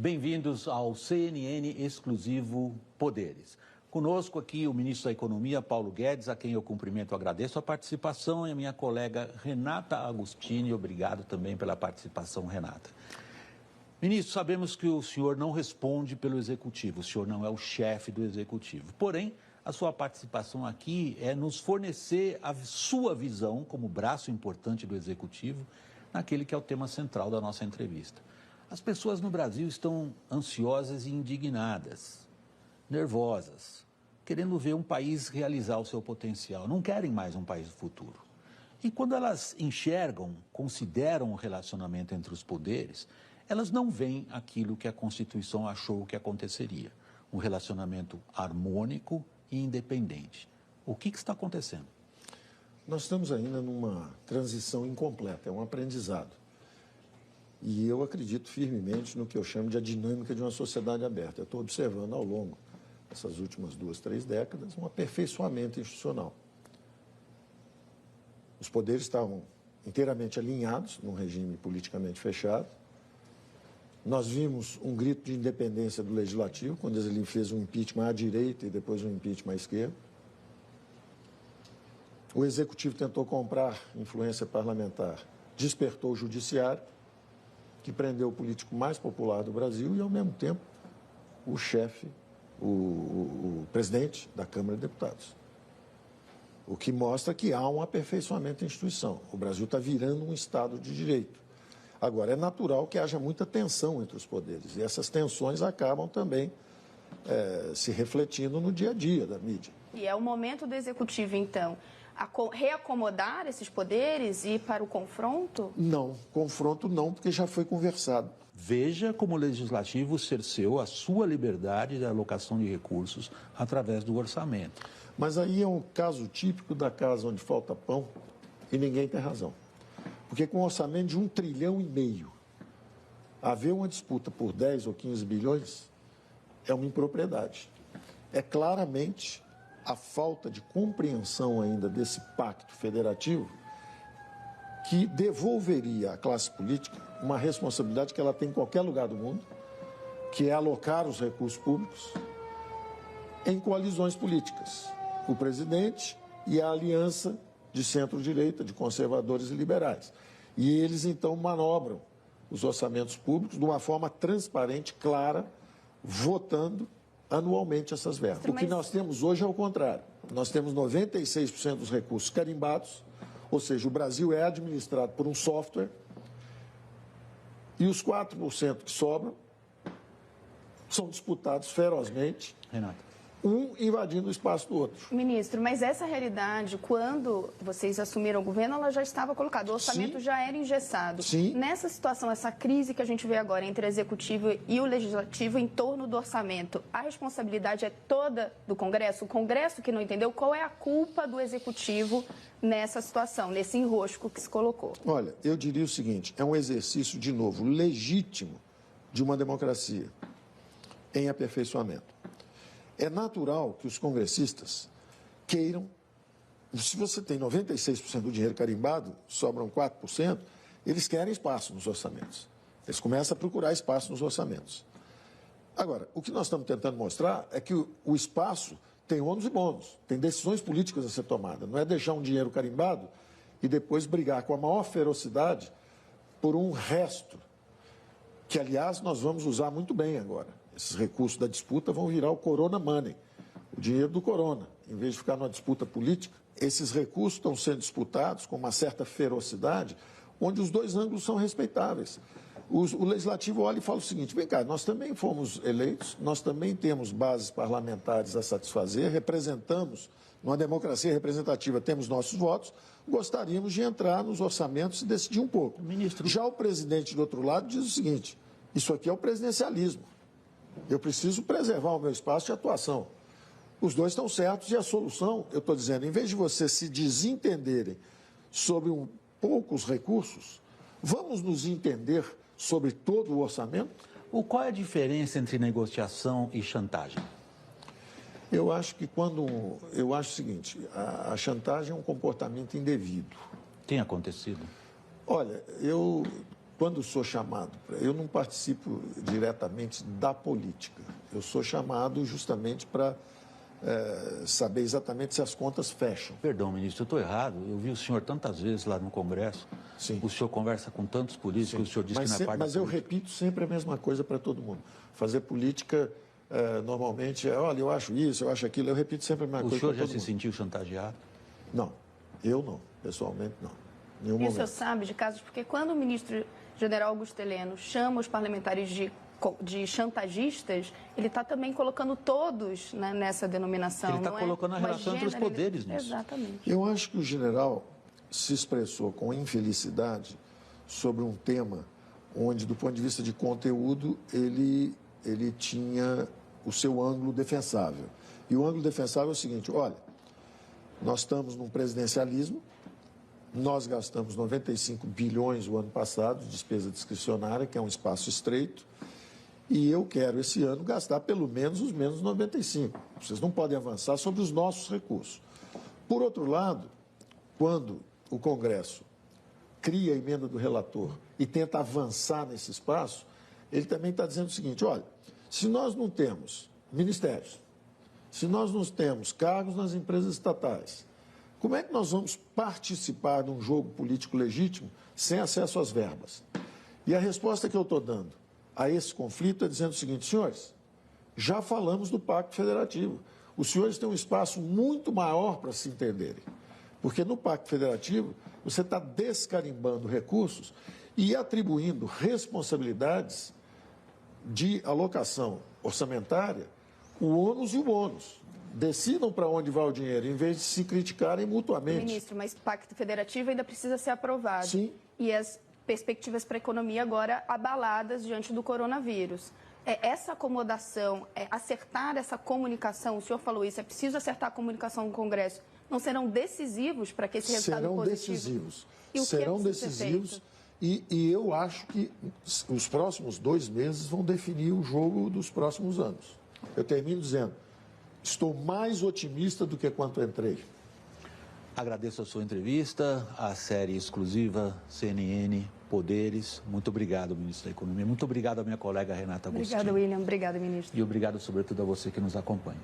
Bem-vindos ao CNN Exclusivo Poderes. Conosco aqui o ministro da Economia, Paulo Guedes, a quem eu cumprimento e agradeço a participação, e a minha colega Renata Agostini. Obrigado também pela participação, Renata. Ministro, sabemos que o senhor não responde pelo Executivo, o senhor não é o chefe do Executivo. Porém, a sua participação aqui é nos fornecer a sua visão como braço importante do Executivo naquele que é o tema central da nossa entrevista. As pessoas no Brasil estão ansiosas e indignadas, nervosas, querendo ver um país realizar o seu potencial. Não querem mais um país do futuro. E quando elas enxergam, consideram o relacionamento entre os poderes, elas não veem aquilo que a Constituição achou que aconteceria. Um relacionamento harmônico e independente. O que está acontecendo? Nós estamos ainda numa transição incompleta, é um aprendizado. E eu acredito firmemente no que eu chamo de a dinâmica de uma sociedade aberta. Eu estou observando ao longo dessas últimas 2, 3 décadas um aperfeiçoamento institucional. Os poderes estavam inteiramente alinhados num regime politicamente fechado. Nós vimos um grito de independência do Legislativo, quando ele fez um impeachment à direita e depois um impeachment à esquerda. O Executivo tentou comprar influência parlamentar, despertou o Judiciário, que prendeu o político mais popular do Brasil e, ao mesmo tempo, o chefe, o presidente da Câmara de Deputados. O que mostra que há um aperfeiçoamento da instituição. O Brasil está virando um Estado de Direito. Agora, é natural que haja muita tensão entre os poderes e essas tensões acabam também se refletindo no dia a dia da mídia. E é o momento do Executivo, então, reacomodar esses poderes e ir para o confronto? Não, confronto não, porque já foi conversado. Veja como o Legislativo cerceou a sua liberdade de alocação de recursos através do orçamento. Mas aí é um caso típico da casa onde falta pão e ninguém tem razão. Porque com um orçamento de 1,5 trilhão, haver uma disputa por 10 ou 15 bilhões é uma impropriedade. É claramente a falta de compreensão ainda desse pacto federativo que devolveria à classe política uma responsabilidade que ela tem em qualquer lugar do mundo, que é alocar os recursos públicos em coalizões políticas. O presidente e a aliança de centro-direita, de conservadores e liberais. E eles, então, manobram os orçamentos públicos de uma forma transparente, clara, votando anualmente essas verbas. O que nós temos hoje é o contrário. Nós temos 96% dos recursos carimbados, ou seja, o Brasil é administrado por um software e os 4% que sobram são disputados ferozmente, Renata, um invadindo o espaço do outro. Ministro, mas essa realidade, quando vocês assumiram o governo, ela já estava colocada, o orçamento já era engessado. Sim. Nessa situação, essa crise que a gente vê agora entre o Executivo e o Legislativo em torno do orçamento, a responsabilidade é toda do Congresso? O Congresso que não entendeu, qual é a culpa do Executivo nessa situação, nesse enrosco que se colocou? Olha, eu diria o seguinte, é um exercício, de novo, legítimo de uma democracia em aperfeiçoamento. É natural que os congressistas queiram, se você tem 96% do dinheiro carimbado, sobram 4%, eles querem espaço nos orçamentos. Eles começam a procurar espaço nos orçamentos. Agora, o que nós estamos tentando mostrar é que o espaço tem ônus e bônus, tem decisões políticas a ser tomadas. Não é deixar um dinheiro carimbado e depois brigar com a maior ferocidade por um resto, que, aliás, nós vamos usar muito bem agora. Esses recursos da disputa vão virar o Corona Money, o dinheiro do Corona. Em vez de ficar numa disputa política, esses recursos estão sendo disputados com uma certa ferocidade, onde os dois ângulos são respeitáveis. O Legislativo olha e fala o seguinte, vem cá, nós também fomos eleitos, nós também temos bases parlamentares a satisfazer, representamos, numa democracia representativa, temos nossos votos, gostaríamos de entrar nos orçamentos e decidir um pouco. Ministro... Já o presidente do outro lado diz o seguinte, isso aqui é o presidencialismo. Eu preciso preservar o meu espaço de atuação. Os dois estão certos e a solução, eu estou dizendo, em vez de vocês se desentenderem sobre poucos recursos, vamos nos entender sobre todo o orçamento? Qual é a diferença entre negociação e chantagem? Eu acho o seguinte, a chantagem é um comportamento indevido. Tem acontecido? Olha, quando sou chamado, eu não participo diretamente da política, eu sou chamado justamente para saber exatamente se as contas fecham. Perdão, ministro, eu estou errado. Eu vi o senhor tantas vezes lá no Congresso. Sim. O senhor conversa com tantos políticos, o senhor diz que na parte Mas eu repito sempre a mesma coisa para todo mundo. Fazer política, normalmente, olha, eu acho isso, eu acho aquilo, eu repito sempre a mesma coisa para todo mundo. O senhor já se sentiu chantageado? Não, eu não, pessoalmente não. Nenhum E o momento. senhor sabe de casos, porque quando o ministro general Augusto Heleno chama os parlamentares de chantagistas, ele está também colocando todos, né, nessa denominação. Ele está colocando a relação entre os poderes nisso. Exatamente. Eu acho que o general se expressou com infelicidade sobre um tema onde, do ponto de vista de conteúdo, ele tinha o seu ângulo defensável. E o ângulo defensável é o seguinte: olha, nós estamos num presidencialismo, nós gastamos 95 bilhões o ano passado de despesa discricionária, que é um espaço estreito, e eu quero esse ano gastar pelo menos os menos 95. Vocês não podem avançar sobre os nossos recursos. Por outro lado, quando o Congresso cria a emenda do relator e tenta avançar nesse espaço, ele também está dizendo o seguinte: olha, se nós não temos ministérios, se nós não temos cargos nas empresas estatais, como é que nós vamos participar de um jogo político legítimo sem acesso às verbas? E a resposta que eu estou dando a esse conflito é dizendo o seguinte: senhores, já falamos do Pacto Federativo. Os senhores têm um espaço muito maior para se entenderem. Porque no Pacto Federativo você está descarimbando recursos e atribuindo responsabilidades de alocação orçamentária, o ônus e o bônus. Decidam para onde vai o dinheiro, em vez de se criticarem mutuamente. Ministro, mas Pacto Federativo ainda precisa ser aprovado. Sim. E as perspectivas para a economia agora abaladas diante do coronavírus. Essa acomodação, acertar essa comunicação, o senhor falou isso, é preciso acertar a comunicação no Congresso, não serão decisivos para que esse resultado positivo... Serão decisivos e eu acho que os próximos 2 meses vão definir o jogo dos próximos anos. Eu termino dizendo, estou mais otimista do que quando entrei. Agradeço a sua entrevista, a série exclusiva CNN Poderes. Muito obrigado, ministro da Economia. Muito obrigado à minha colega Renata Agostinho. Obrigada, William. Obrigada, ministro. E obrigado, sobretudo, a você que nos acompanha.